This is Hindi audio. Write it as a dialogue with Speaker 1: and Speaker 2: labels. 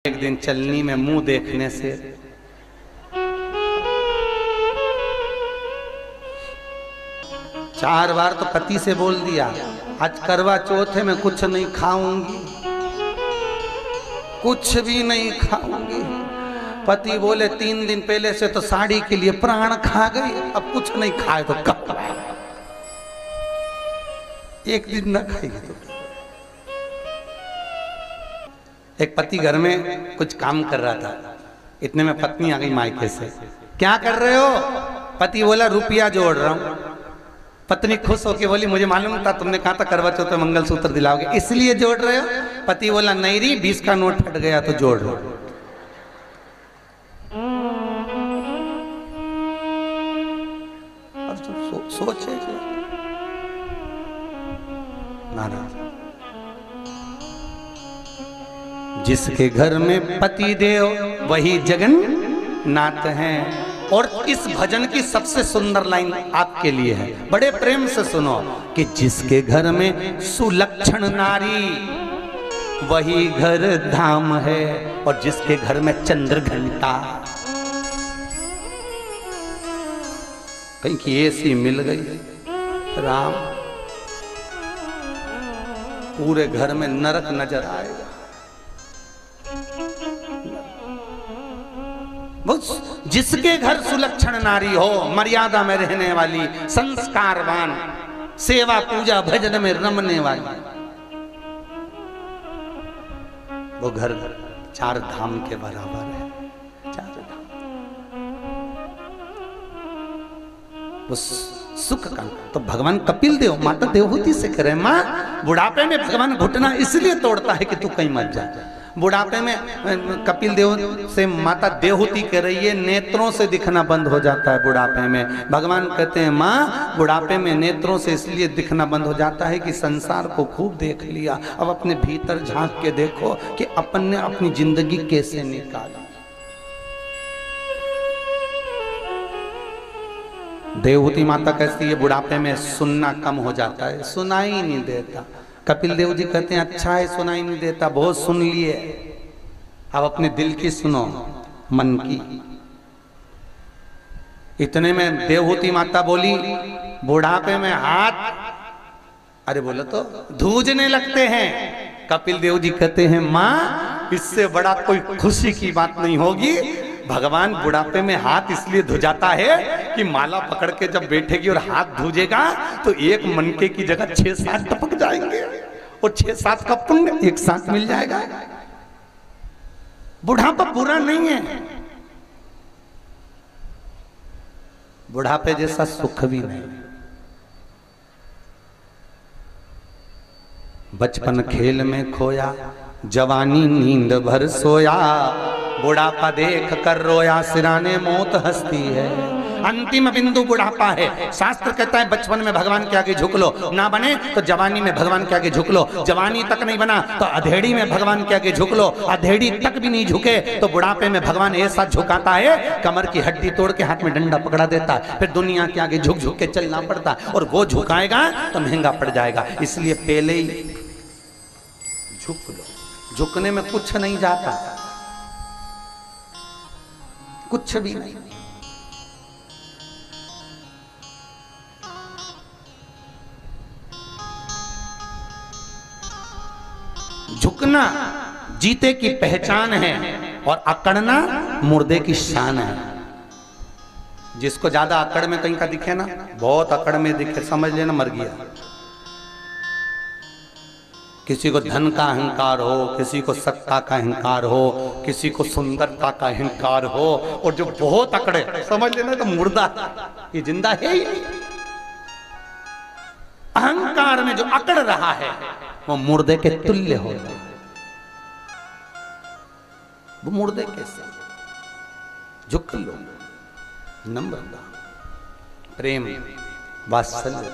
Speaker 1: एक दिन चलनी में मुंह देखने से चार बार तो पति से बोल दिया, आज करवा चौथ है, मैं कुछ नहीं खाऊंगी, कुछ भी नहीं खाऊंगी। पति बोले 3 दिन पहले से तो साड़ी के लिए प्राण खा गई, अब कुछ नहीं खाए तो कब खाए? एक दिन न खाएगी तो। एक पति घर में कुछ काम कर रहा था, इतने में पत्नी आ गई मायके से। क्या कर रहे हो? पति बोला रुपया जोड़ रहा हूं। पत्नी खुश होके बोली मुझे मालूम था, तुमने कहा था करवा चौथ में मंगलसूत्र दिलाओगे, इसलिए जोड़ रहे हो? पति बोला नहीं री, 20 का नोट फट गया तो जोड़ रहा हूं। सोचे नाराज। जिसके घर में पति देव वही जगन्नाथ हैं। और इस भजन की सबसे सुंदर लाइन आपके लिए है, बड़े प्रेम से सुनो कि जिसके घर में सुलक्षण नारी वही घर धाम है, और जिसके घर में चंद्र घंटा कहीं की ऐसी मिल गई राम, पूरे घर में नरक नजर आएगा। जिसके घर सुलक्षण नारी हो, मर्यादा में रहने वाली, संस्कारवान, सेवा पूजा भजन में रमने वाली, वो घर 4 धाम के बराबर है। 4 धाम वो सुख का। तो भगवान कपिल देव माता देवहूति से कह रहे, माँ बुढ़ापे में भगवान घुटना इसलिए तोड़ता है कि तू कहीं मत जा। बुढ़ापे में कपिल देव से माता देवहूति कह रही है, नेत्रों से दिखना बंद हो जाता है बुढ़ापे में। भगवान कहते हैं माँ बुढ़ापे में नेत्रों से इसलिए दिखना बंद हो जाता है कि संसार को खूब देख लिया, अब अपने भीतर झांक के देखो कि अपन ने अपनी जिंदगी कैसे निकाली। देवहूति माता कहती है बुढ़ापे में सुनना कम हो जाता है, सुनाई ही नहीं देता। कपिल देव जी कहते हैं अच्छा है सुनाई नहीं देता, बहुत सुन लिए, अब अपने दिल की सुनो, मन की। इतने में देवहूति माता बोली बुढ़ापे में हाथ, अरे बोलो तो धूजने लगते हैं। कपिल देव जी कहते हैं माँ इससे बड़ा कोई खुशी की बात नहीं होगी। भगवान बुढ़ापे में हाथ इसलिए धुजाता है कि माला पकड़ के जब बैठेगी और हाथ धुजेगा तो एक मनके की जगह 6-7 टपक जाएंगे और 6-7 का पुण्य एक साथ मिल जाएगा। बुढ़ापा बुरा नहीं है, बुढ़ापे जैसा सुख भी नहीं। बचपन खेल में खोया, जवानी नींद भर सोया, बुढ़ापा देख कर रोया, सिराने मौत हंसती है। अंतिम बिंदु बुढ़ापा है। शास्त्र कहता है बचपन में भगवान के आगे झुक लो, ना बने तो जवानी में भगवान के आगे झुक लो, जवानी तक नहीं बना तो अधेड़ी में भगवान के आगे झुक लो, अधेड़ी तक भी नहीं झुके तो बुढ़ापे में भगवान ऐसा झुकाता है कमर की हड्डी तोड़ के हाथ में डंडा पकड़ा देता है, फिर दुनिया के आगे झुक झुक के चलना पड़ता है, और वो झुकाएगा तो महंगा पड़ जाएगा। इसलिए पहले ही झुक लो। झुकने में कुछ नहीं जाता, कुछ भी नहीं। झुकना जीते की पहचान है और अकड़ना मुर्दे की शान है। जिसको ज्यादा अकड़ में कहीं का दिखे ना, बहुत अकड़ में दिखे, समझ लेना मर गया। किसी को धन का अहंकार हो, किसी को सत्ता का अहंकार हो, किसी को सुंदरता का अहंकार हो, और जो बहुत अकड़े समझ लेना तो मुर्दा, ये जिंदा है ही नहीं। अहंकार में जो अकड़ रहा है वो मुर्दे के तुल्य हो गए। वो मुर्दे कैसे? झुक लो, नम्रता, प्रेम, वात्सल्य।